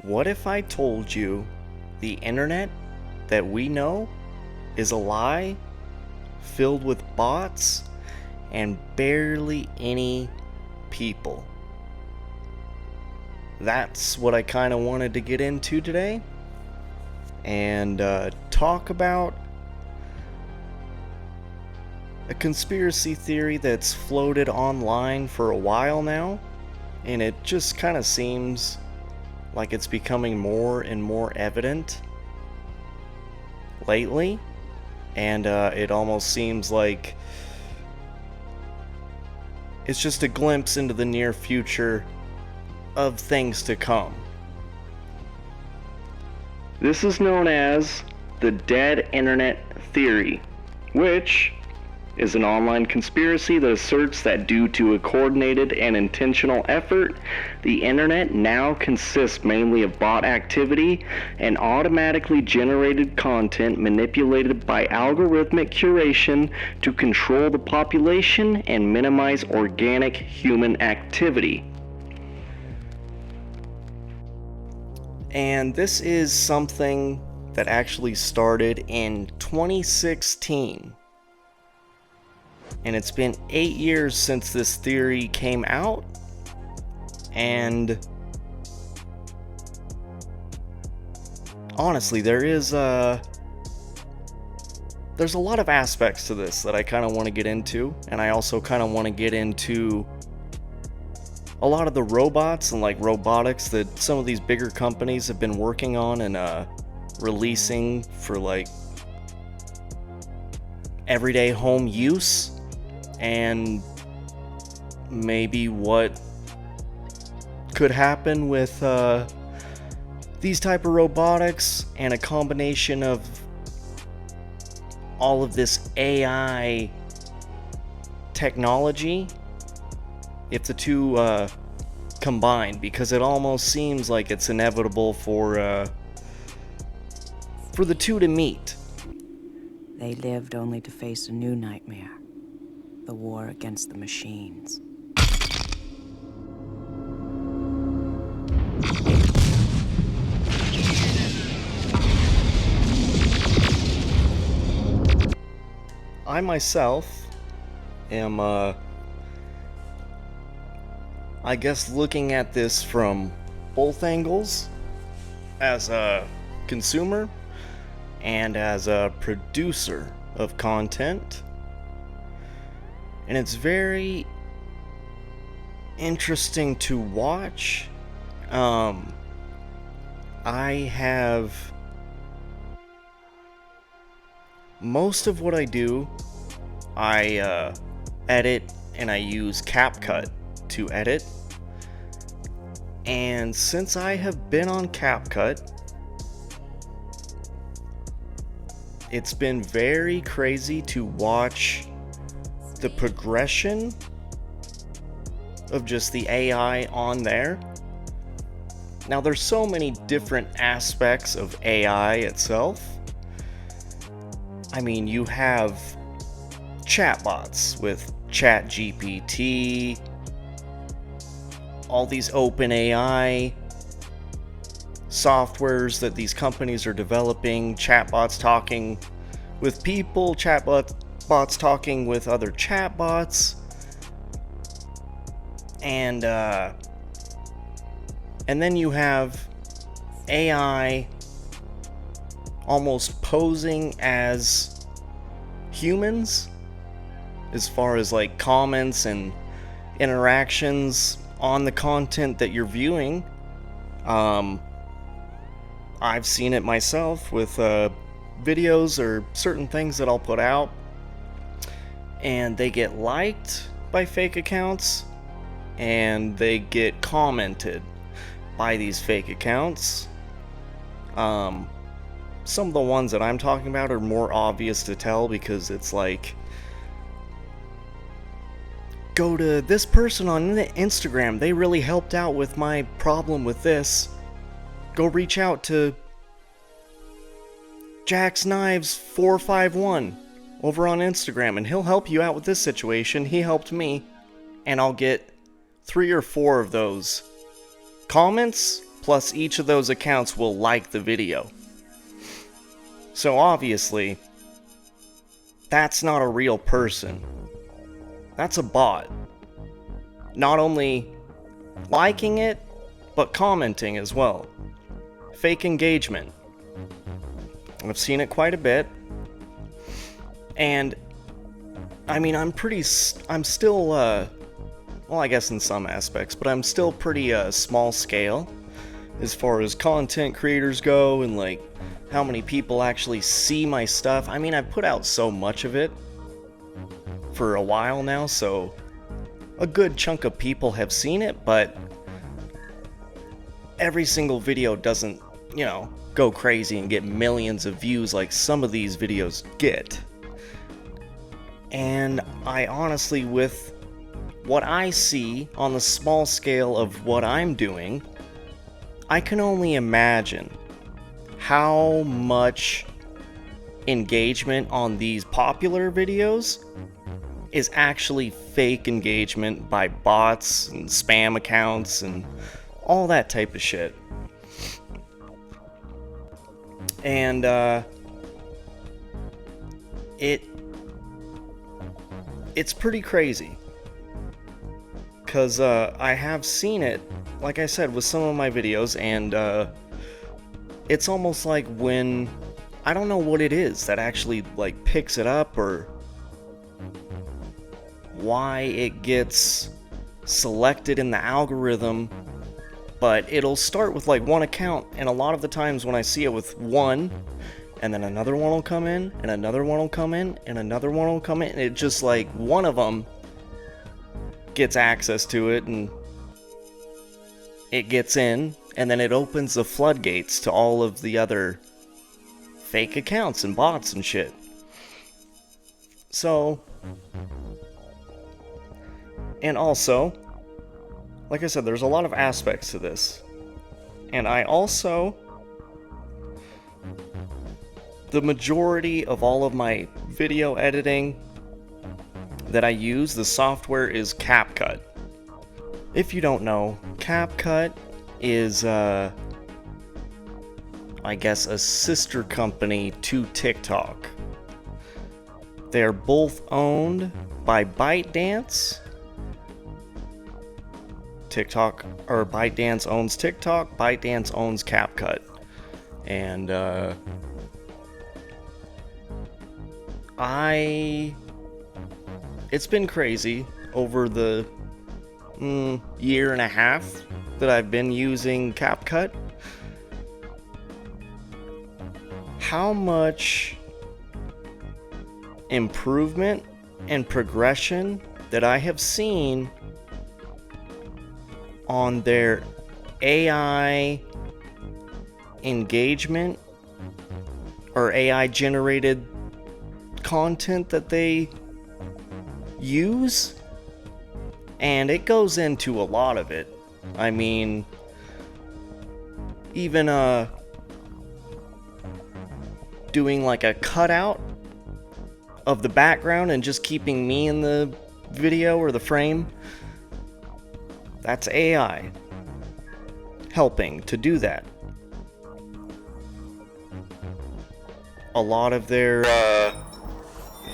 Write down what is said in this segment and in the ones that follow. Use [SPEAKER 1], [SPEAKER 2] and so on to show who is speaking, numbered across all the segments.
[SPEAKER 1] What if I told you the internet that we know is a lie, filled with bots, and barely any people? That's what I kind of wanted to get into today and talk about a conspiracy theory that's floated online for a while now, and it just kind of seems like it's becoming more and more evident lately, and it almost seems like it's just a glimpse into the near future of things to come. This is known as the dead internet theory, which is an online conspiracy that asserts that due to a coordinated and intentional effort, the internet now consists mainly of bot activity and automatically generated content manipulated by algorithmic curation to control the population and minimize organic human activity. And this is something that actually started in 2016. And it's been 8 years since this theory came out. And honestly, there's a lot of aspects to this that I kind of want to get into. And I also kind of want to get into a lot of the robots and like robotics that some of these bigger companies have been working on and releasing for like everyday home use, and maybe what could happen with these type of robotics and a combination of all of this AI technology if the two combine, because it almost seems like it's inevitable for the two to meet.
[SPEAKER 2] They lived only to face a new nightmare, the war against the machines.
[SPEAKER 1] I myself am I guess looking at this from both angles, as a consumer and as a producer of content. And it's very interesting to watch. I have most of what I do, I edit and I use CapCut to edit. And since I have been on CapCut, it's been very crazy to watch the progression of just the AI on there. Now, there's so many different aspects of AI itself. I mean, you have chatbots with ChatGPT, all these OpenAI softwares that these companies are developing, chatbots talking with people, chatbots talking with other chatbots, and then you have AI almost posing as humans as far as like comments and interactions on the content that you're viewing. I've seen it myself with videos or certain things that I'll put out, and they get liked by fake accounts, and they get commented by these fake accounts. Some of the ones that I'm talking about are more obvious to tell, because it's like, go to this person on Instagram, they really helped out with my problem with this. Go reach out to Jack's Knives 451 over on Instagram and he'll help you out with this situation. He helped me. And I'll get 3 or 4 of those comments plus each of those accounts will like the video. So obviously, that's not a real person. That's a bot. Not only liking it, but commenting as well. Fake engagement. I've seen it quite a bit. And, I mean, I'm still, well, I guess in some aspects, but I'm still pretty small scale as far as content creators go and like how many people actually see my stuff. I mean, I've put out so much of it for a while now, so a good chunk of people have seen it, but every single video doesn't, you know, go crazy and get millions of views like some of these videos get. And I honestly, with what I see on the small scale of what I'm doing, I can only imagine how much engagement on these popular videos is actually fake engagement by bots and spam accounts and all that type of shit. And it's pretty crazy. Because I have seen it, like I said, with some of my videos, and it's almost like when, I don't know what it is that actually like picks it up, or why it gets selected in the algorithm, but it'll start with like one account, and a lot of the times when I see it with one, and then another one will come in, and another one will come in, and another one will come in, and it just like one of them gets access to it, and it gets in, and then it opens the floodgates to all of the other fake accounts and bots and shit. So, and also, like I said, there's a lot of aspects to this. And I also, the majority of all of my video editing that I use, the software is CapCut. If you don't know, CapCut is, I guess, a sister company to TikTok. They're both owned by ByteDance. TikTok, or ByteDance owns TikTok, ByteDance owns CapCut. And, it's been crazy over the year and a half that I've been using CapCut. How much improvement and progression that I have seen on their AI engagement or AI generated content that they use, and it goes into a lot of it. I mean, even doing like a cutout of the background and just keeping me in the video or the frame, that's AI helping to do that. A lot of their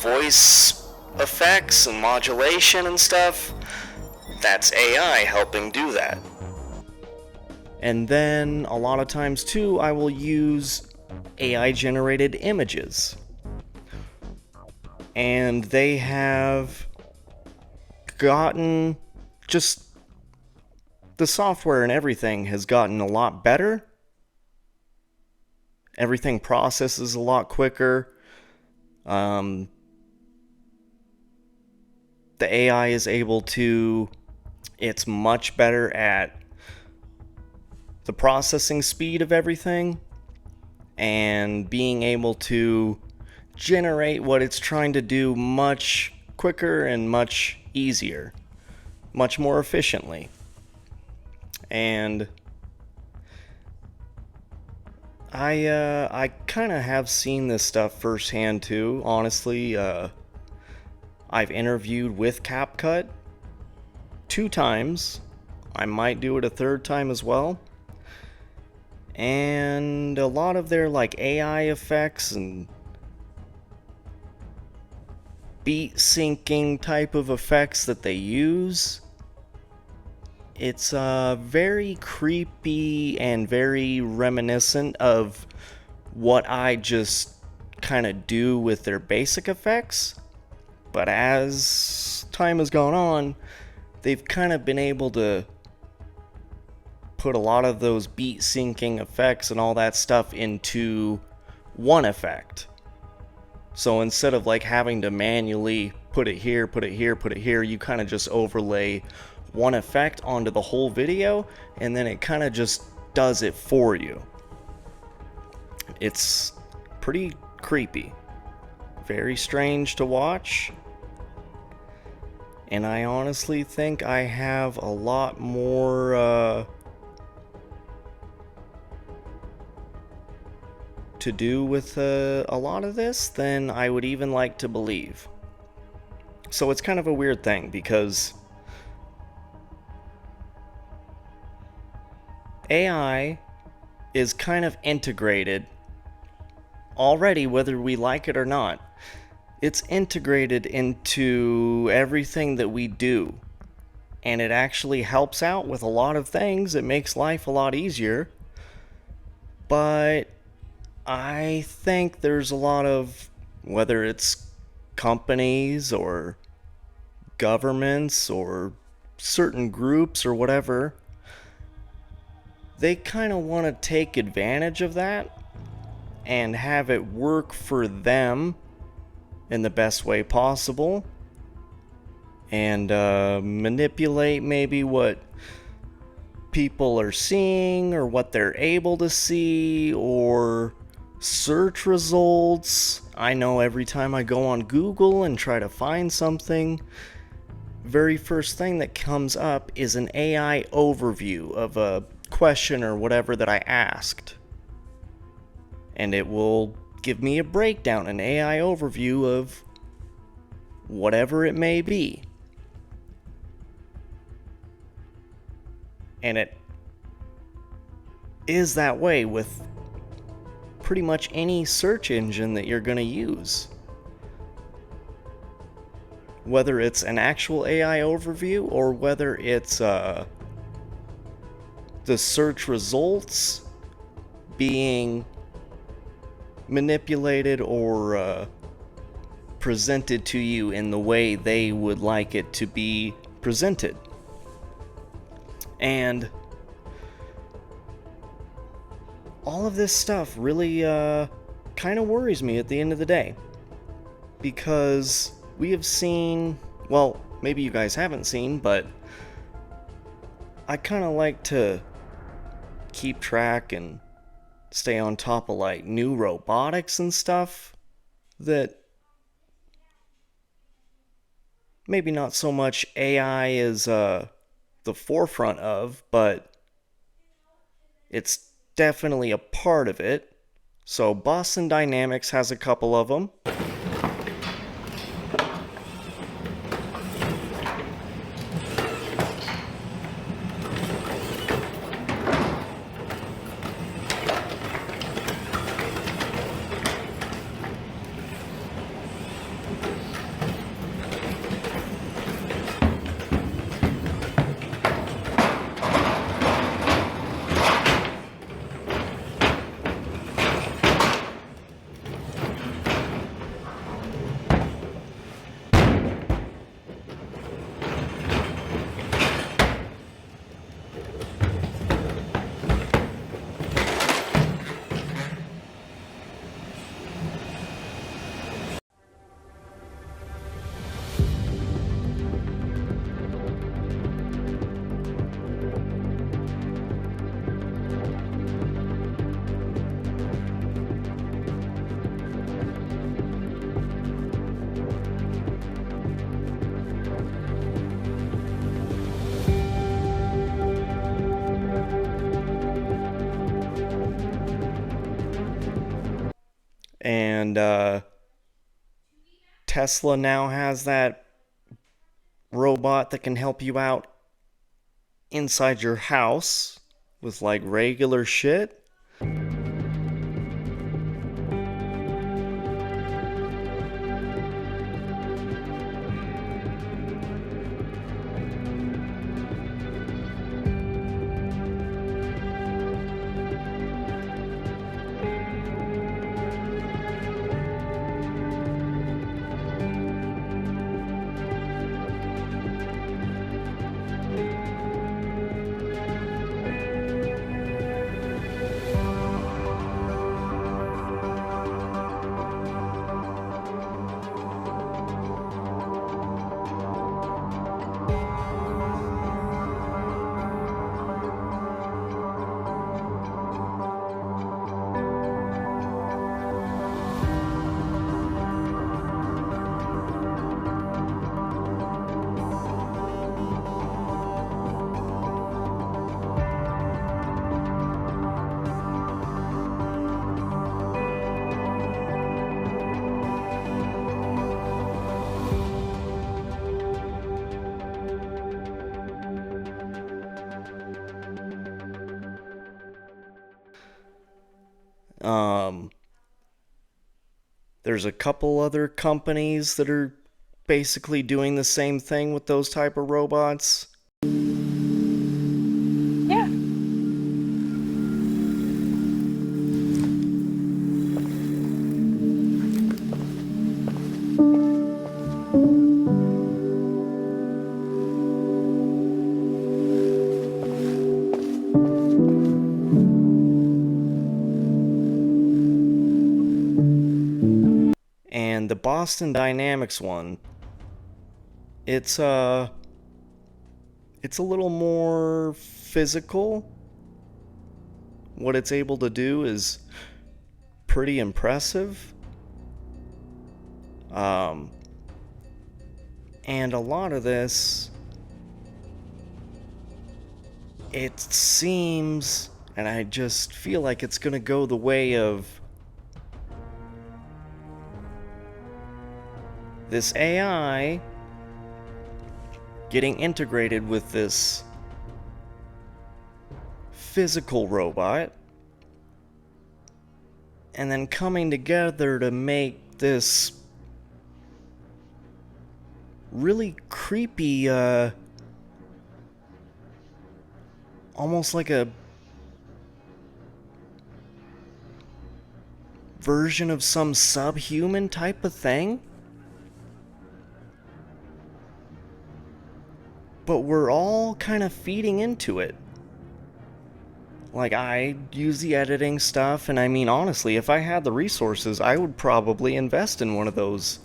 [SPEAKER 1] voice effects and modulation and stuff, that's AI helping do that. And then a lot of times too, I will use AI generated images, and they have gotten, just the software and everything has gotten a lot better. Everything processes a lot quicker. The AI is able to, it's much better at the processing speed of everything and being able to generate what it's trying to do much quicker and much easier, much more efficiently. And I kind of have seen this stuff firsthand too, honestly. I've interviewed with CapCut 2 times. I might do it a 3rd time as well. And a lot of their like AI effects and beat syncing type of effects that they use, it's very creepy and very reminiscent of what I just kind of do with their basic effects. But as time has gone on, they've kind of been able to put a lot of those beat syncing effects and all that stuff into one effect. So instead of like having to manually put it here, put it here, put it here, you kind of just overlay one effect onto the whole video, and then it kind of just does it for you. It's pretty creepy, very strange to watch, and I honestly think I have a lot more to do with a lot of this than I would even like to believe. So it's kind of a weird thing because AI is kind of integrated already, whether we like it or not. It's integrated into everything that we do, and it actually helps out with a lot of things. It makes life a lot easier, but I think there's a lot of, whether it's companies or governments or certain groups or whatever, they kind of want to take advantage of that and have it work for them in the best way possible, and manipulate maybe what people are seeing or what they're able to see, or search results. I know every time I go on Google and try to find something, very first thing that comes up is an AI overview of a question or whatever that I asked. And it will give me a breakdown, an AI overview of whatever it may be. And it is that way with pretty much any search engine that you're going to use. Whether it's an actual AI overview or whether it's the search results being manipulated or presented to you in the way they would like it to be presented. And all of this stuff really kind of worries me at the end of the day, because we have seen, well, maybe you guys haven't seen, but I kind of like to keep track and stay on top of like new robotics and stuff that maybe not so much AI is the forefront of, but it's definitely a part of it. So Boston Dynamics has a couple of them. And Tesla now has that robot that can help you out inside your house with like regular shit. There's a couple other companies that are basically doing the same thing with those type of robots.
[SPEAKER 3] Yeah.
[SPEAKER 1] And the Boston Dynamics one, it's a little more physical. What it's able to do is pretty impressive. And a lot of this, it seems, and I just feel like it's gonna go the way of this AI getting integrated with this physical robot, and then coming together to make this really creepy, almost like a version of some subhuman type of thing. But we're all kind of feeding into it. Like, I use the editing stuff, and I mean, honestly, if I had the resources, I would probably invest in one of those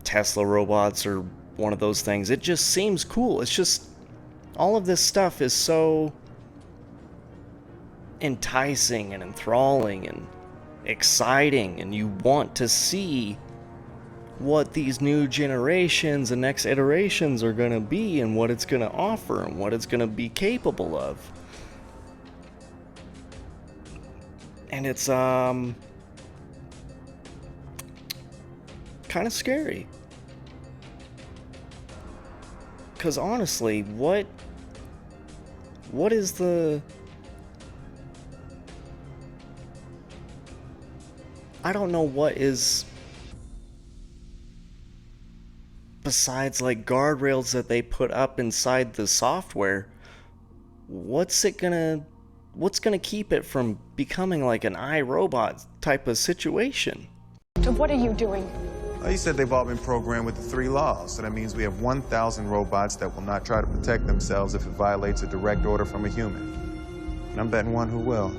[SPEAKER 1] Tesla robots or one of those things. It just seems cool. It's just, all of this stuff is so enticing and enthralling and exciting, and you want to see what these new generations and next iterations are going to be and what it's going to offer and what it's going to be capable of. And it's kind of scary. Because honestly, what is the... I don't know what is... besides like guardrails that they put up inside the software, what's gonna keep it from becoming like an iRobot type of situation?
[SPEAKER 3] So what are you doing?
[SPEAKER 4] Well, you said they've all been programmed with the 3 laws, so that means we have 1,000 robots that will not try to protect themselves if it violates a direct order from a human. And I'm betting one who will.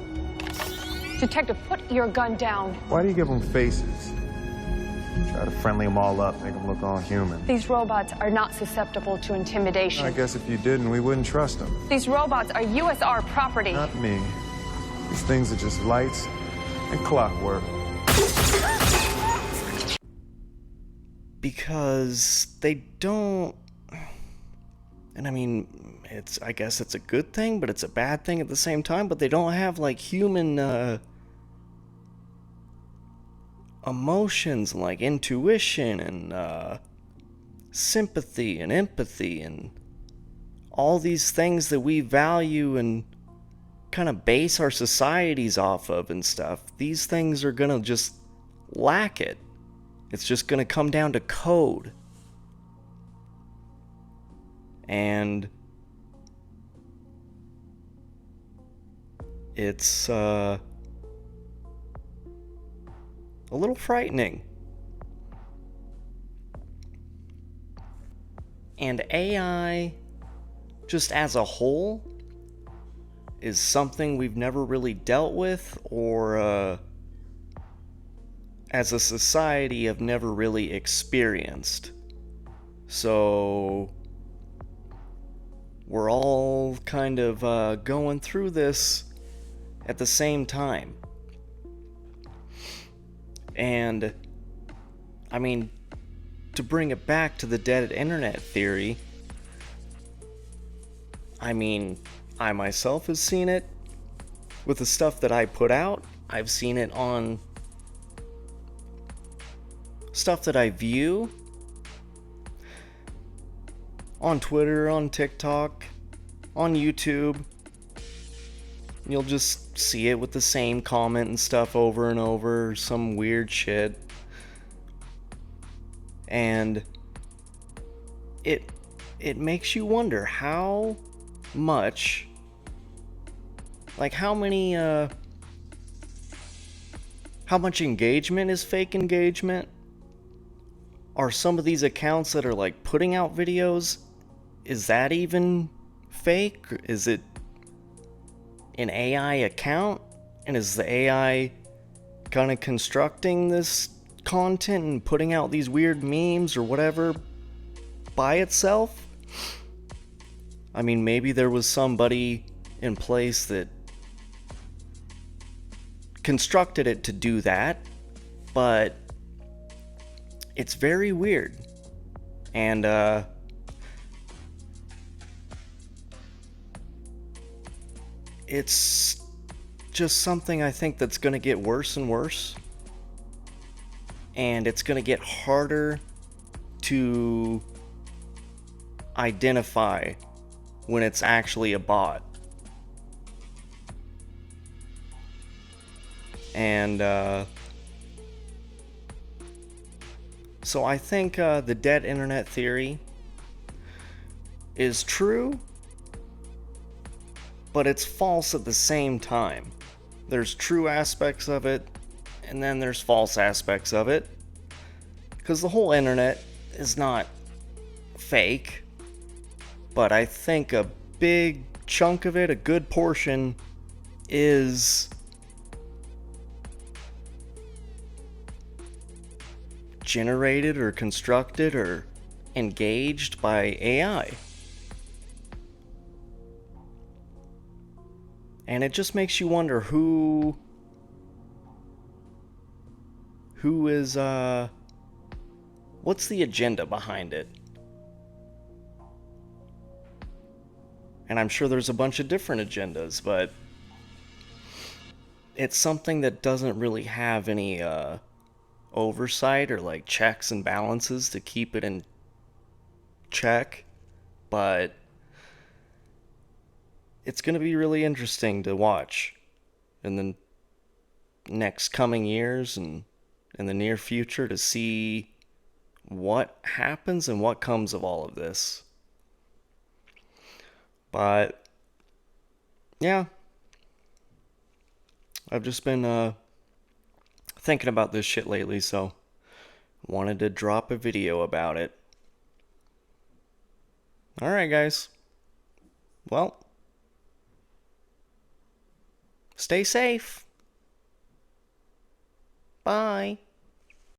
[SPEAKER 3] Detective, put your gun down.
[SPEAKER 4] Why do you give them faces? Try to friendly them all up, make them look all human.
[SPEAKER 3] These robots are not susceptible to intimidation.
[SPEAKER 4] I guess if you didn't, we wouldn't trust them.
[SPEAKER 3] These robots are USR property.
[SPEAKER 4] Not me. These things are just lights and clockwork.
[SPEAKER 1] Because they don't... And I mean, I guess it's a good thing, but it's a bad thing at the same time, but they don't have like human emotions and like intuition and sympathy and empathy and all these things that we value and kind of base our societies off of and stuff. These things are gonna just lack it. It's just gonna come down to code. And it's a little frightening. And AI, just as a whole, is something we've never really dealt with, or as a society have never really experienced. So we're all kind of going through this at the same time. And I mean, to bring it back to the dead internet theory, I mean, I myself have seen it with the stuff that I put out. I've seen it on stuff that I view on Twitter, on TikTok, on YouTube. you'll just see it with the same comment and stuff over and over, some weird shit. And it makes you wonder how much, like how much engagement is fake engagement? Are some of these accounts that are like putting out videos, is that even fake? Is it an AI account? And is the AI kind of constructing this content and putting out these weird memes or whatever by itself? I mean, maybe there was somebody in place that constructed it to do that, but it's very weird. And it's just something I think that's going to get worse and worse. And it's going to get harder to identify when it's actually a bot. And so I think the dead internet theory is true, but it's false at the same time. There's true aspects of it, and then there's false aspects of it. Because the whole internet is not fake, but I think a big chunk of it, a good portion, is generated or constructed or engaged by AI. And it just makes you wonder who is what's the agenda behind it? And I'm sure there's a bunch of different agendas, but it's something that doesn't really have any oversight or like checks and balances to keep it in check. But it's going to be really interesting to watch in the next coming years and in the near future to see what happens and what comes of all of this. But yeah, I've just been thinking about this shit lately, so wanted to drop a video about it. Alright, guys. Well, stay safe. Bye.